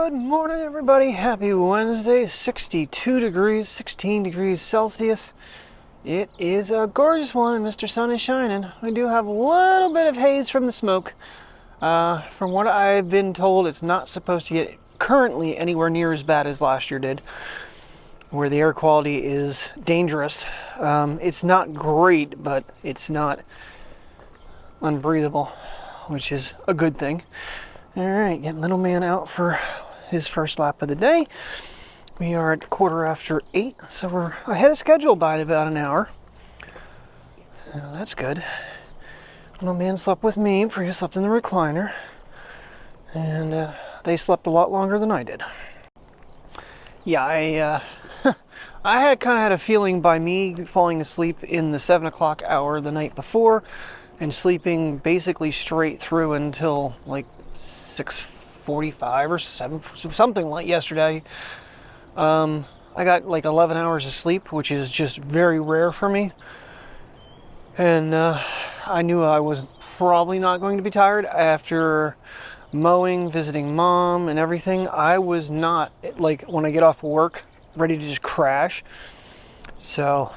Good morning, everybody. Happy Wednesday. 62 degrees, 16 degrees Celsius. It is a gorgeous one, and Mr. Sun is shining. We do have a little bit of haze from the smoke. From what I've been told, it's not supposed to get currently anywhere near as bad as last year did, where the air quality is dangerous. It's not great, but it's not unbreathable, which is a good thing. All right, getting little man out for his first lap of the day. We are at 8:15, so we're ahead of schedule by about an hour. So that's good. Little man slept with me. Priya slept in the recliner, and they slept a lot longer than I did. Yeah, I had kind of had a feeling by me falling asleep in the 7 o'clock hour the night before, and sleeping basically straight through until like 6:45 or 7, something like yesterday. I got like 11 hours of sleep, which is just very rare for me. And I knew I was probably not going to be tired after mowing, visiting mom and everything. I was not, like, when I get off of work, ready to just crash. So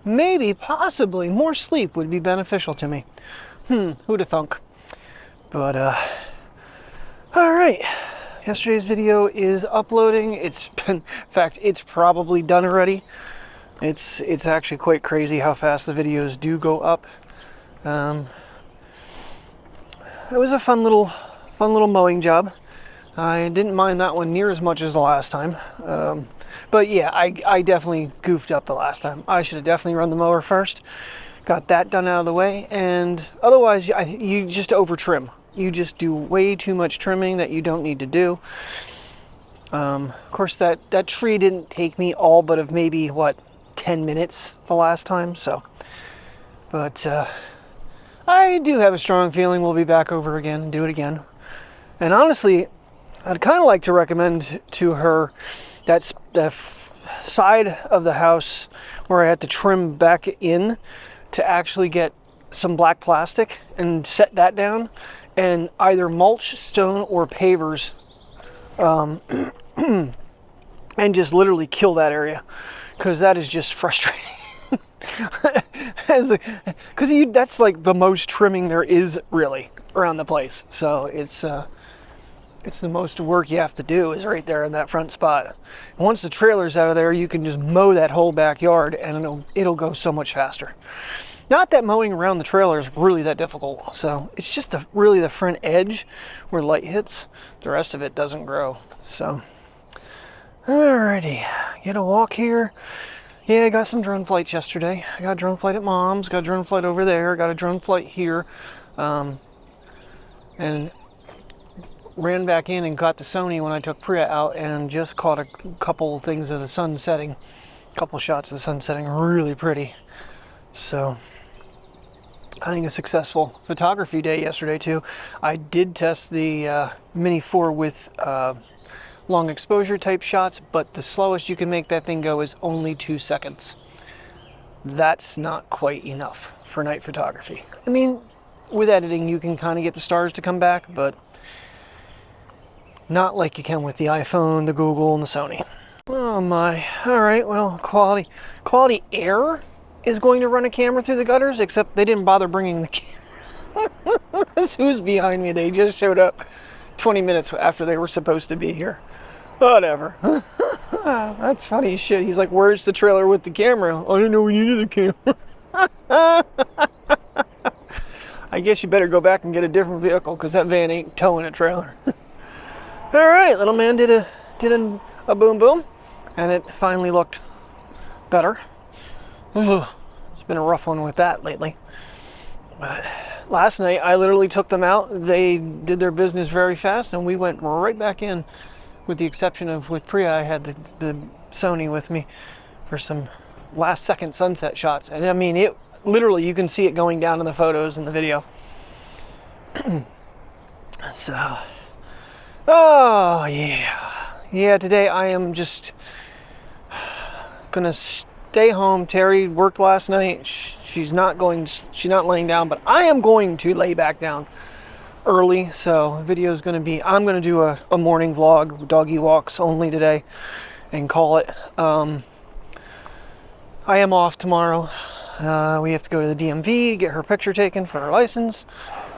maybe, possibly, more sleep would be beneficial to me. Who'd have thunk? But all right, yesterday's video is uploading. It's been, in fact, it's probably done already. It's actually quite crazy how fast the videos do go up. It was a fun little mowing job. I didn't mind that one near as much as the last time. But yeah, I definitely goofed up the last time. I should have definitely run the mower first. Got that done out of the way, and otherwise you just over trim. You just do way too much trimming that you don't need to do. Of course, that tree didn't take me all but of maybe, what, 10 minutes the last time, so. But I do have a strong feeling we'll be back over again and do it again. And honestly, I'd kind of like to recommend to her the side of the house where I had to trim back in to actually get some black plastic and set that down, and either mulch, stone, or pavers, and just literally kill that area, because that is just frustrating. Because that's like the most trimming there is really around the place. So it's the most work you have to do is right there in that front spot. And once the trailer's out of there, you can just mow that whole backyard, and it'll go so much faster. Not that mowing around the trailer is really that difficult. So it's just really the front edge where light hits. The rest of it doesn't grow. So, alrighty, get a walk here. Yeah, I got some drone flights yesterday. I got a drone flight at mom's, got a drone flight over there, got a drone flight here, and ran back in and got the Sony when I took Priya out, and just caught a couple things of the sun setting. A couple shots of the sun setting, really pretty. So I think a successful photography day yesterday too. I did test the Mini 4 with long exposure type shots, but the slowest you can make that thing go is only 2 seconds. That's not quite enough for night photography. I mean, with editing you can kind of get the stars to come back, but not like you can with the iPhone, the Google, and the Sony. Oh my. All right, well, quality air is going to run a camera through the gutters, except they didn't bother bringing the camera. Who's behind me? They just showed up 20 minutes after they were supposed to be here. Whatever. That's funny as shit. He's like, where's the trailer with the camera? I didn't know we needed the camera. I guess you better go back and get a different vehicle, because that van ain't towing a trailer. All right, little man did a boom boom, and it finally looked better. It's been a rough one with that lately. But last night I literally took them out. They did their business very fast, and we went right back in, with the exception of with Priya. I had the Sony with me for some last second sunset shots, and I mean, it literally, you can see it going down in the photos and the video. So, oh yeah, today I am just gonna stay home. Terry worked last night. She's not laying down, but I am going to lay back down. early, so video is going to be, I'm going to do a morning vlog, doggy walks only today, and call it. I am off tomorrow. We have to go to the DMV, get her picture taken for her license.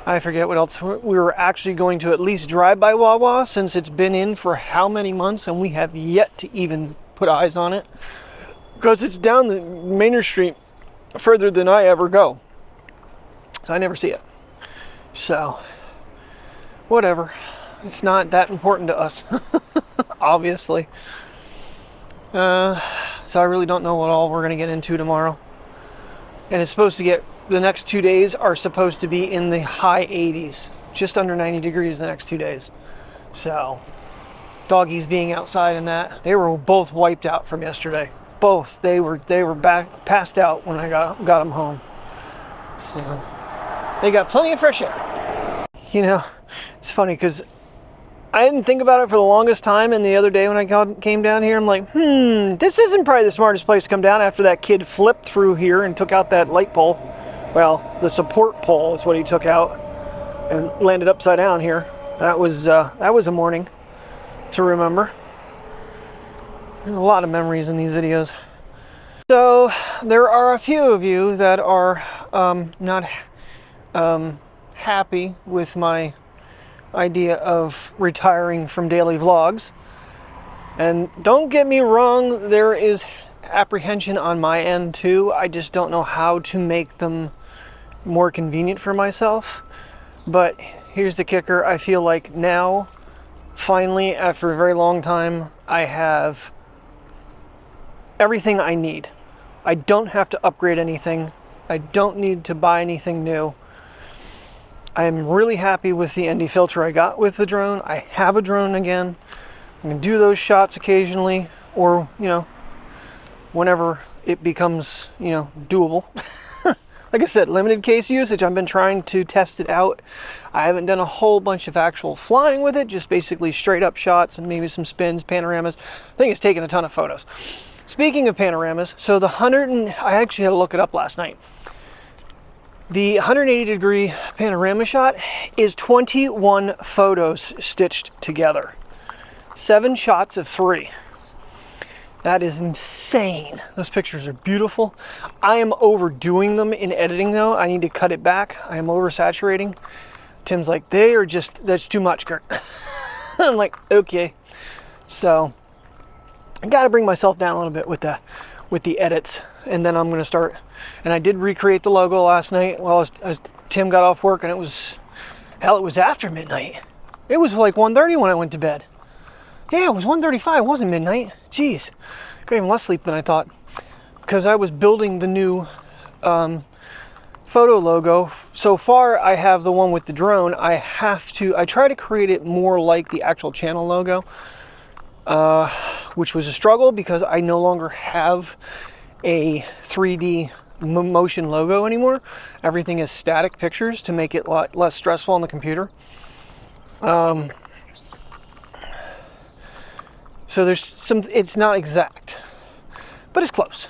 I forget what else. We were actually going to at least drive by Wawa, since it's been in for how many months and we have yet to even put eyes on it, because it's down the Main Street further than I ever go, so I never see it. So whatever, it's not that important to us. Obviously. So I really don't know what all we're going to get into tomorrow, and it's supposed to get, the next 2 days are supposed to be in the high 80s, just under 90 degrees the next 2 days. So doggies being outside and that, they were both wiped out from yesterday. Both, they were passed out when I got them home. So they got plenty of fresh air. You know, it's funny because I didn't think about it for the longest time, and the other day when I came down here, I'm like, this isn't probably the smartest place to come down after that kid flipped through here and took out that light pole. Well, the support pole is what he took out and landed upside down here. That was a morning to remember. There's a lot of memories in these videos. So there are a few of you that are not happy with my idea of retiring from daily vlogs. And don't get me wrong, there is apprehension on my end too. I just don't know how to make them more convenient for myself. But here's the kicker. I feel like now, finally, after a very long time, I have everything I need. I don't have to upgrade anything. I don't need to buy anything new. I'm really happy with the ND filter I got with the drone. I have a drone again. I'm gonna do those shots occasionally, or, you know, whenever it becomes, you know, doable. Like I said, limited case usage. I've been trying to test it out. I haven't done a whole bunch of actual flying with it, just basically straight up shots and maybe some spins, panoramas. I think it's taken a ton of photos. Speaking of panoramas, so I actually had to look it up last night. The 180 degree panorama shot is 21 photos stitched together. 7 shots of 3. That is insane. Those pictures are beautiful. I am overdoing them in editing though. I need to cut it back. I am oversaturating. Tim's like, that's too much, Kurt. I'm like, okay. So I got to bring myself down a little bit with the edits, and then I'm going to start. And I did recreate the logo last night while as Tim got off work, and it was after midnight. It was like 1:30 when I went to bed. Yeah, it was 1:35. It wasn't midnight. Jeez, got even less sleep than I thought, because I was building the new photo logo. So far, I have the one with the drone. I try to create it more like the actual channel logo. Which was a struggle because I no longer have a 3D motion logo anymore. Everything is static pictures to make it a lot less stressful on the computer. So it's not exact, but it's close.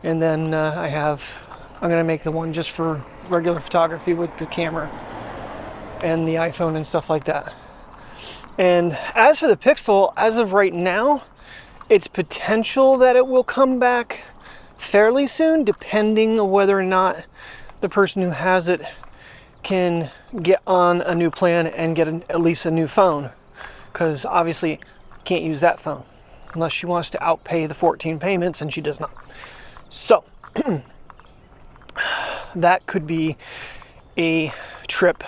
And then I'm gonna make the one just for regular photography with the camera and the iPhone and stuff like that. And as for the Pixel, as of right now, it's potential that it will come back fairly soon, depending on whether or not the person who has it can get on a new plan and get at least a new phone. Because obviously, can't use that phone unless she wants to outpay the 14 payments, and she does not. So, that could be a trip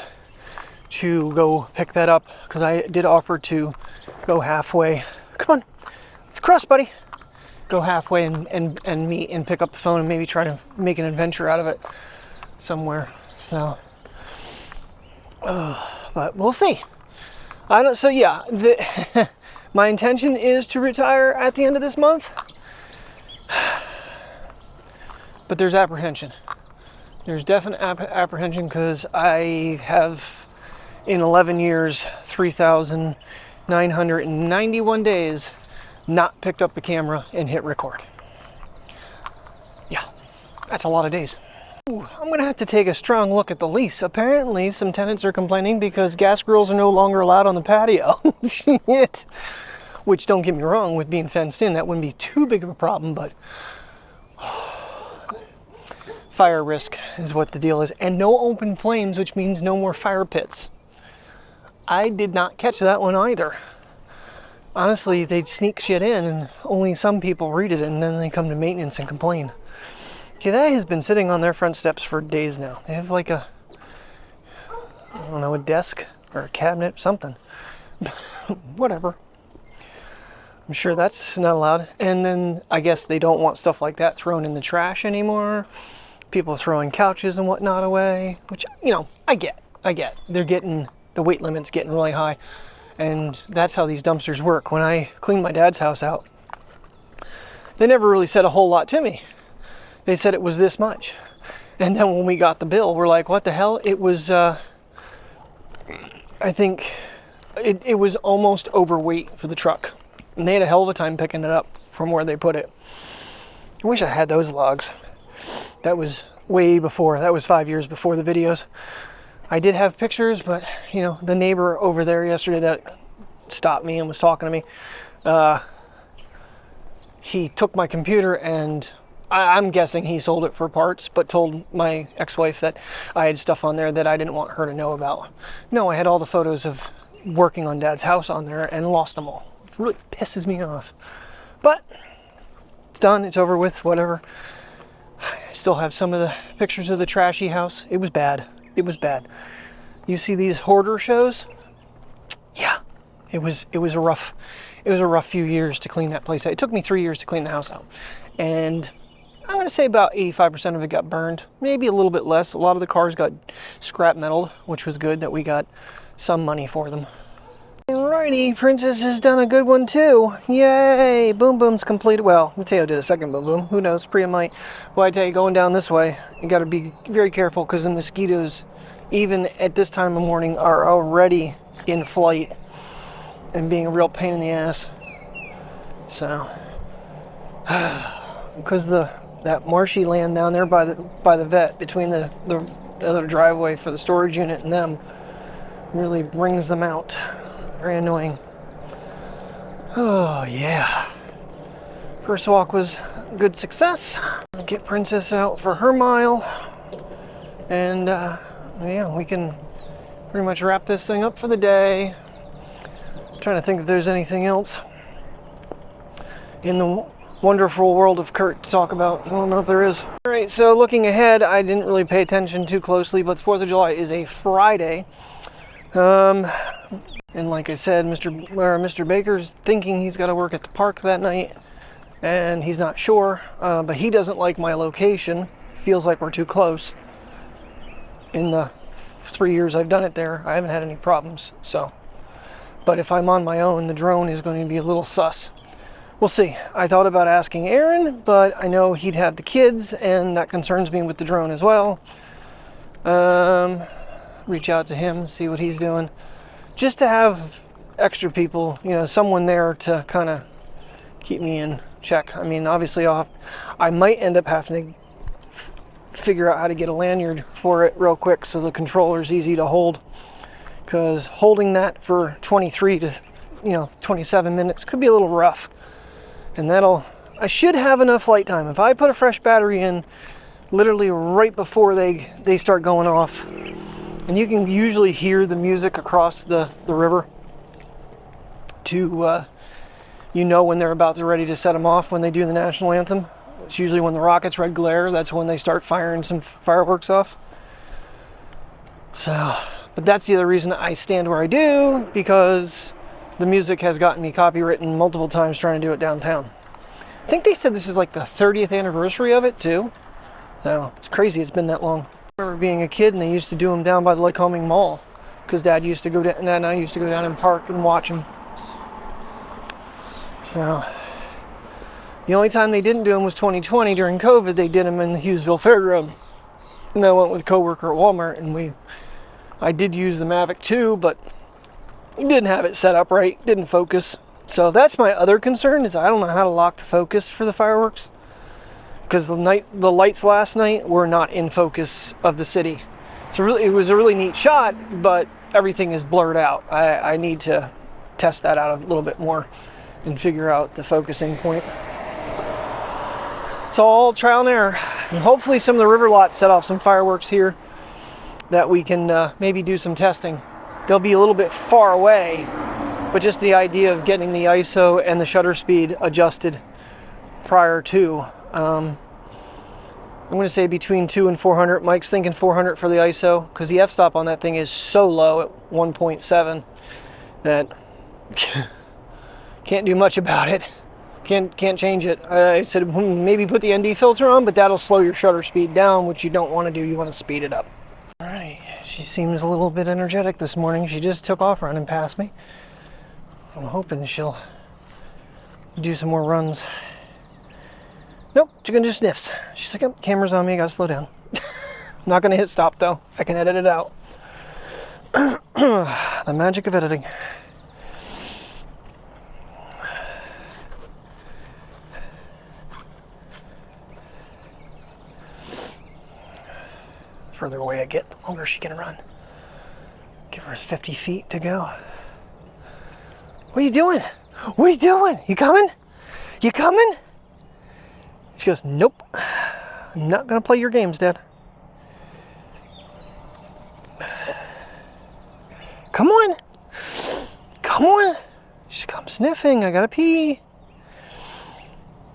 to go pick that up, because I did offer to go halfway. Come on, let's cross, buddy. Go halfway and meet and pick up the phone and maybe try to make an adventure out of it somewhere. So, but we'll see. So yeah, my intention is to retire at the end of this month, but there's apprehension. There's definite apprehension because I have, in 11 years, 3,991 days, not picked up the camera and hit record. Yeah, that's a lot of days. I'm gonna have to take a strong look at the lease. Apparently some tenants are complaining because gas grills are no longer allowed on the patio. Shit. Which, don't get me wrong, with being fenced in, that wouldn't be too big of a problem, but fire risk is what the deal is. And no open flames, which means no more fire pits. I did not catch that one either. Honestly, they'd sneak shit in and only some people read it, and then they come to maintenance and complain. Okay, that has been sitting on their front steps for days now. They have like a, I don't know, a desk or a cabinet, something. Whatever. I'm sure that's not allowed. And then I guess they don't want stuff like that thrown in the trash anymore. People throwing couches and whatnot away, which, you know, I get. They're getting, the weight limit's getting really high. And that's how these dumpsters work. When I cleaned my dad's house out, they never really said a whole lot to me. They said it was this much. And then when we got the bill, we're like, what the hell? It was, I think it was almost overweight for the truck. And they had a hell of a time picking it up from where they put it. I wish I had those logs. That was way before, that was 5 years before the videos. I did have pictures, but you know, the neighbor over there yesterday that stopped me and was talking to me, he took my computer, and I'm guessing he sold it for parts, but told my ex-wife that I had stuff on there that I didn't want her to know about. No, I had all the photos of working on Dad's house on there and lost them all. It really pisses me off. But it's done, it's over with, whatever. I still have some of the pictures of the trashy house. It was bad. It was bad. You see these hoarder shows? Yeah, it was a rough few years to clean that place out. It took me 3 years to clean the house out, and I'm going to say about 85% of it got burned, maybe a little bit less. A lot of the cars got scrap metaled, which was good that we got some money for them. Alrighty, Princess has done a good one too. Yay! Boom Boom's completed. Well, Mateo did a second Boom Boom. Who knows? Priya might. Well, I tell you, going down this way, you got to be very careful because the mosquitoes, even at this time of morning, are already in flight and being a real pain in the ass. So, because that marshy land down there by the vet, between the other driveway for the storage unit and them, really brings them out. Very annoying. Oh yeah. First walk was a good success. Get Princess out for her mile, and yeah, we can pretty much wrap this thing up for the day. I'm trying to think if there's anything else in the wonderful world of Kurt to talk about. I don't know if there is. All right, so looking ahead, I didn't really pay attention too closely, but 4th of July is a Friday. And like I said, Mr. Baker's thinking he's got to work at the park that night, and he's not sure, but he doesn't like my location. Feels like we're too close. In the 3 years I've done it there, I haven't had any problems. So, but if I'm on my own, the drone is going to be a little sus. We'll see. I thought about asking Aaron, but I know he'd have the kids, and that concerns me with the drone as well. Reach out to him, see what he's doing. Just to have extra people, you know, someone there to kind of keep me in check. I mean, obviously I might end up having to figure out how to get a lanyard for it real quick so the controller's easy to hold. Because holding that for 23 to, 27 minutes could be a little rough. And I should have enough flight time. If I put a fresh battery in literally right before they start going off, and you can usually hear the music across the river to, when they're about to ready to set them off when they do the national anthem. It's usually when the rockets red glare, that's when they start firing some fireworks off. So, but that's the other reason I stand where I do, because the music has gotten me copywritten multiple times trying to do it downtown. I think they said this is like the 30th anniversary of it too. So, it's crazy it's been that long. I remember being a kid and they used to do them down by the Lycoming Mall, because Dad used to go down, and I used to go down and park and watch them. So, the only time they didn't do them was 2020 during COVID. They did them in the Hughesville Fairground, and I went with a coworker at Walmart, and I did use the Mavic 2, but didn't have it set up right, didn't focus. So that's my other concern, is I don't know how to lock the focus for the fireworks. because the lights last night were not in focus of the city. It was a really neat shot, but everything is blurred out. I need to test that out a little bit more and figure out the focusing point. It's all trial and error, and hopefully some of the river lots set off some fireworks here that we can maybe do some testing. They'll be a little bit far away, but just the idea of getting the ISO and the shutter speed adjusted prior to. I'm going to say between 200 and 400. Mike's thinking 400 for the ISO, because the f-stop on that thing is so low at 1.7 that can't do much about it. Can't change it. I said maybe put the ND filter on, but that'll slow your shutter speed down, which you don't want to do. You want to speed it up. All right, she seems a little bit energetic this morning. She just took off running past me. I'm hoping she'll do some more runs. Nope, she's gonna do sniffs. She's like, oh, camera's on me, I gotta slow down. I'm not gonna hit stop though. I can edit it out. The magic of editing. Further away I get, the longer she can run. Give her 50 feet to go. What are you doing? What are you doing? You coming? You coming? She goes, nope. I'm not gonna play your games, Dad. Come on. Come on. She's come sniffing. I gotta pee.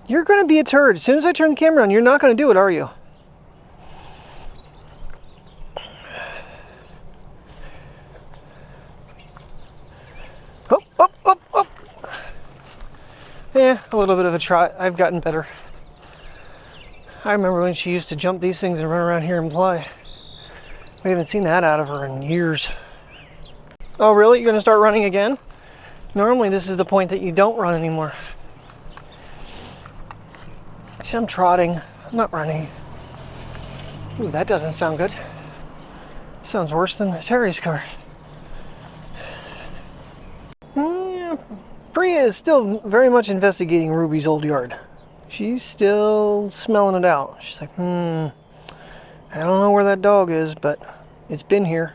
You're gonna be a turd. As soon as I turn the camera on, you're not gonna do it, are you? Up. Yeah, a little bit of a trot. I've gotten better. I remember when she used to jump these things and run around here and play. We haven't seen that out of her in years. Oh, really? You're going to start running again? Normally, this is the point that you don't run anymore. See, I'm trotting. I'm not running. Ooh, that doesn't sound good. Sounds worse than Terry's car. Priya is still very much investigating Ruby's old yard. She's still smelling it out. She's like, I don't know where that dog is, but it's been here.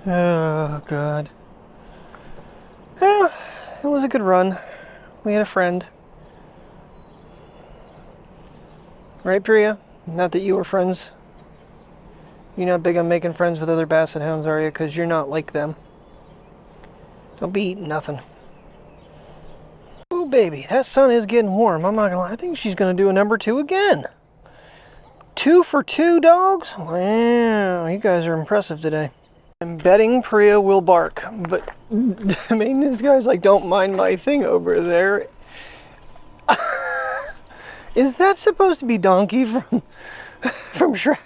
Oh, God. Yeah, it was a good run. We had a friend. Right, Priya? Not that you were friends. You're not big on making friends with other basset hounds, are you? Because you're not like them. Don't be eating nothing. Oh, baby, that sun is getting warm. I'm not gonna lie. I think she's gonna do a number 2 again. 2 for 2 dogs? Wow, you guys are impressive today. I'm betting Priya will bark, but the maintenance guy's like, don't mind my thing over there. Is that supposed to be Donkey from Shrek?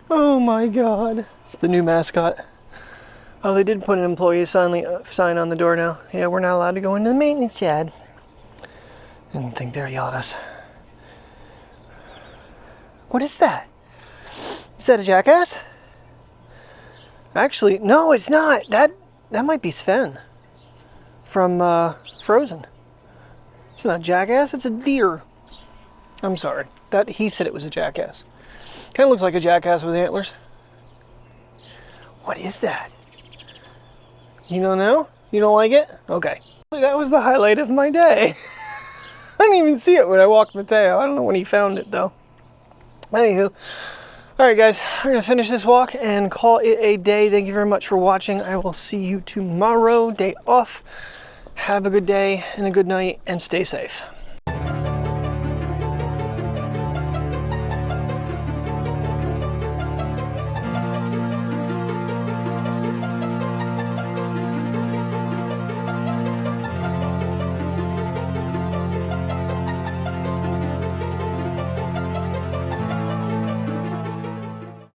Oh my God. It's the new mascot. Oh, they did put an employee sign on the door now. Yeah, we're not allowed to go into the maintenance shed. I didn't think they'll yell at us. What is that? Is that a jackass? Actually, no, it's not. That might be Sven from Frozen. It's not a jackass, it's a deer. I'm sorry. He said it was a jackass. Kind of looks like a jackass with antlers. What is that? You don't know? You don't like it? Okay. That was the highlight of my day. I didn't even see it when I walked Mateo. I don't know when he found it though. Anywho. Alright guys, I'm going to finish this walk and call it a day. Thank you very much for watching. I will see you tomorrow. Day off. Have a good day and a good night and stay safe.